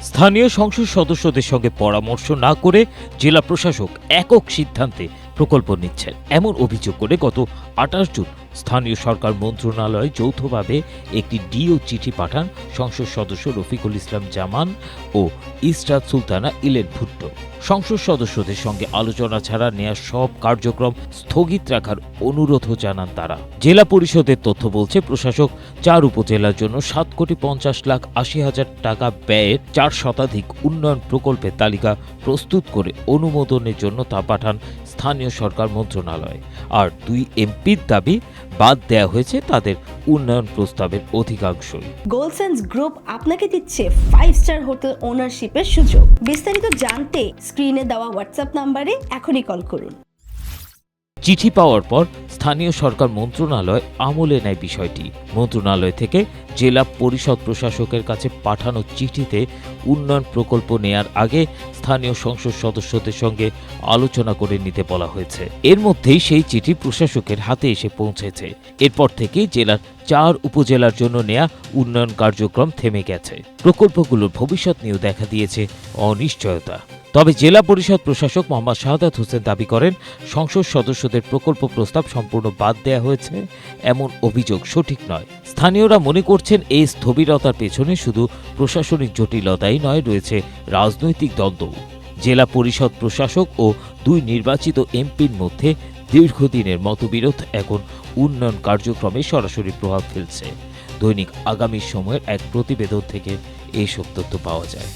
স্থানীয় সংসদ সদস্যদের সঙ্গে পরামর্শ না করে জেলা প্রশাসক একক সিদ্ধান্তে প্রকল্প নিচ্ছেন এমন অভিযোগ করে গত ২৮ জুন স্থানীয় সরকার মন্ত্রণালয় যৌথভাবে একটি ডিও চিঠি পাঠান সংসদ সদস্য রফিকুল ইসলাম জামান ও ইসরাত সুলতানা ইলেন ভুট্টো। সংসদ সদস্যদের সঙ্গে আলোচনা ছাড়া নেওয়া সব কার্যক্রম স্থগিত রাখার অনুরোধও জানান তারা। জেলা পরিষদের তথ্য বলছে, প্রশাসক ৪ উপজেলার জন্য ৭,৫০,৮০,০০০ টাকা ব্যয়ের ৪ শতাধিক উন্নয়ন প্রকল্পের তালিকা প্রস্তুত করে অনুমোদনের জন্য তা পাঠান স্থানীয় সরকার মন্ত্রণালয়। আর ২ এমপির দাবি বাদ দেওয়া হয়েছে তাদের উন্নয়ন প্রস্তাবের অধিকাংশই। গোলসেন্স গ্রুপ আপনাকে দিচ্ছে 5 স্টার হোটেল ওনারশিপের সুযোগ। বিস্তারিত জানতে স্ক্রিনে দেওয়া হোয়াটসঅ্যাপ নম্বরে এখনই কল করুন। চিঠি পাওয়ার পর স্থানীয় সরকার মন্ত্রণালয় আমলে নেয় বিষয়টি। মন্ত্রণালয় থেকে জেলা পরিষদ প্রশাসকের কাছে পাঠানো চিঠিতে উন্নয়ন প্রকল্প নেয়ার আগে স্থানীয় সংসদ সদস্যদের সঙ্গে আলোচনা করে নিতে বলা হয়েছে। এর মধ্যেই সেই চিঠি প্রশাসকের হাতে এসে পৌঁছেছে। এরপর থেকেই জেলার ৪ উপজেলার জন্য নেয়া উন্নয়ন কার্যক্রম থেমে গেছে। প্রকল্পগুলোর ভবিষ্যৎ নিয়েও দেখা দিয়েছে অনিশ্চয়তা। তবে জেলা পরিষদ প্রশাসক মোহাম্মদ শাহাদাত হোসেন দাবি করেন, সংসদ সদস্যদের প্রকল্প প্রস্তাব সম্পূর্ণ বাদ দেওয়া হয়েছে এমন অভিযোগ সঠিক নয়। স্থানীয়রা মনে করছেন, এই স্থবিরতার পেছনে শুধু প্রশাসনিক জটিলতাই নয়, রয়েছে রাজনৈতিক দ্বন্দ্ব। জেলা পরিষদ প্রশাসক ও ২ নির্বাচিত এমপির মধ্যে দীর্ঘদিনের মতবিরোধ এখন উন্নয়ন কার্যক্রমে সরাসরি প্রভাব ফেলছে। দৈনিক আগামী সময়ের এক প্রতিবেদন থেকে এইসব তথ্য পাওয়া যায়।